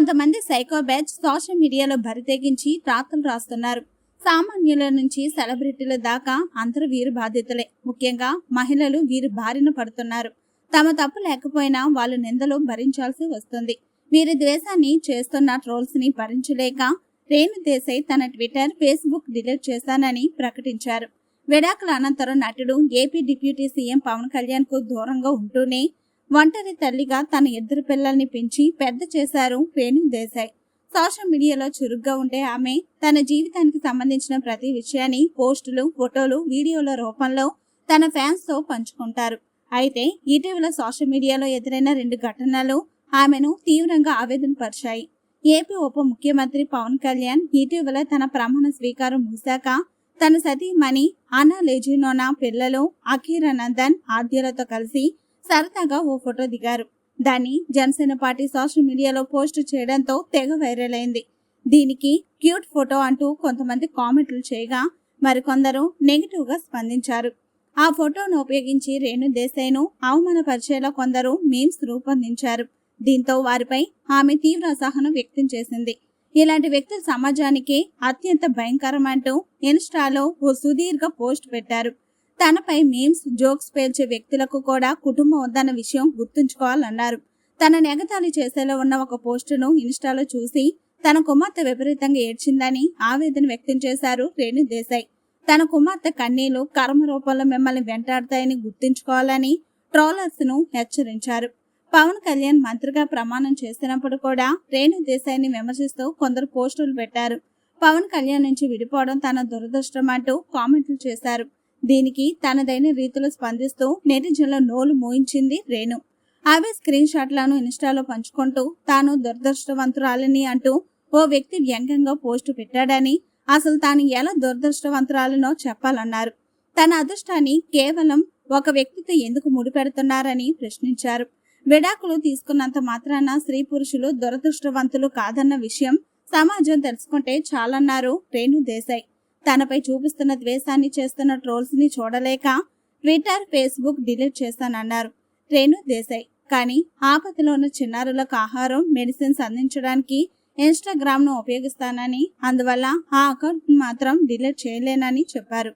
కొంతమంది psycho batch social మీడియాలో బరితెగించి రాతలు రాస్తున్నారు. సామాన్యుల నుంచి సెలబ్రిటీల దాకా అందరూ వీరి బాధితులే. ముఖ్యంగా మహిళలు వీరి బారిన పడుతున్నారు. తమ తప్పు లేకపోయినా వాళ్ళు నిందలు భరించాల్సి వస్తుంది. వీరి ద్వేషాన్ని చేస్తున్న ట్రోల్స్ ని భరించలేక రేణు దేశాయ్ తన ట్విట్టర్, ఫేస్బుక్ డిలీట్ చేశానని ప్రకటించారు. విడాకుల అనంతరం నటుడు AP deputy CM Pawan Kalyan కు దూరంగా ఉంటూనే ఒంటరి తల్లిగా తన 2 పిల్లల్ని పెంచి పెద్ద చేశారు రేణు దేశాయ్. సోషల్ మీడియాలో చురుగ్గా ఉంటే ఆమె తన జీవితానికి సంబంధించిన ప్రతి విషయాన్ని పోస్టులు, ఫోటోలు, వీడియోల రూపంలో తన ఫ్యాన్స్ తో పంచుకుంటారు. అయితే ఇటీవల సోషల్ మీడియాలో ఎదురైన 2 ఘటనలు ఆమెను తీవ్రంగా ఆవేదన పరిచాయి. ఏపీ ఉప ముఖ్యమంత్రి పవన్ కళ్యాణ్ ఇటీవల తన ప్రమాణ స్వీకారం ముగిశాక తన సతీమణి అనా లెజినోనా పిల్లలు అఖీరానందన్, ఆద్యలతో కలిసి సరదాగా ఓ ఫోటో దిగారు. దాన్ని జనసేన పార్టీ సోషల్ మీడియాలో పోస్ట్ చేయడంతో తెగ వైరల్ అయింది. దీనికి క్యూట్ ఫోటో అంటూ కొంతమంది కామెంట్లు చేయగా మరికొందరు నెగిటివ్ గా స్పందించారు. ఆ ఫోటోను ఉపయోగించి రేణు దేశాయ్ను అవమానపరిచేలా కొందరు మీమ్స్ రూపొందించారు. దీంతో వారిపై ఆమె తీవ్ర అసహనం వ్యక్తం చేసింది. ఇలాంటి వ్యక్తులు సమాజానికి అత్యంత భయంకరం అంటూ ఇన్స్టాలో ఓ సుదీర్ఘ పోస్ట్ పెట్టారు. తనపై మీమ్స్, జోక్స్ పేల్చే వ్యక్తులకు కూడా కుటుంబం ఉందన్న విషయం గుర్తుంచుకోవాలన్నారు. తన ఎగతాళి చేసేలా ఉన్న ఒక పోస్టును ఇన్స్టాలో చూసి తన కుమార్తె విపరీతంగా ఏడ్చిందని ఆవేదన వ్యక్తం చేశారు రేణు దేశాయ్. తన కుమార్తె కన్నీళ్లు కర్మ రూపంలో మిమ్మల్ని వెంటాడతాయని గుర్తుంచుకోవాలని ట్రోలర్స్ ను హెచ్చరించారు. పవన్ కళ్యాణ్ మంత్రిగా ప్రమాణం చేసినప్పుడు కూడా రేణు దేశాయ్ని విమర్శిస్తూ కొందరు పోస్టులు పెట్టారు. పవన్ కళ్యాణ్ నుంచి విడిపోవడం తన దురదృష్టం అంటూ కామెంట్లు చేశారు. దీనికి తనదైన రీతిలో స్పందిస్తూ నెటిజన్ల నోలు మోయించింది రేణు. అవే స్క్రీన్ షాట్లను ఇన్స్టాలో పంచుకుంటూ తాను దురదృష్టవంతురాలని అంటూ ఓ వ్యక్తి వ్యంగ్యంగా పోస్టు పెట్టాడని, అసలు తాను ఎలా దురదృష్టవంతురాలనో చెప్పాలన్నారు. తన అదృష్టాన్ని కేవలం ఒక వ్యక్తితో ఎందుకు ముడిపెడుతున్నారని ప్రశ్నించారు. విడాకులు తీసుకున్నంత మాత్రాన స్త్రీ పురుషులు దురదృష్టవంతులు కాదన్న విషయం సమాజం తెలుసుకుంటే చాలన్నారు రేణు దేశాయ్. తనపై చూపిస్తున్న ద్వేషాన్ని చేస్తున్న ట్రోల్స్ ని చూడలేక ట్విట్టర్, ఫేస్బుక్ డిలీట్ చేశానన్నారు రేణు దేశాయ్. కానీ ఆపదలో ఉన్న చిన్నారులకు ఆహారం, మెడిసిన్స్ అందించడానికి ఇన్స్టాగ్రామ్ ను ఉపయోగిస్తానని, అందువల్ల ఆ అకౌంట్ మాత్రం డిలీట్ చేయలేనని చెప్పారు.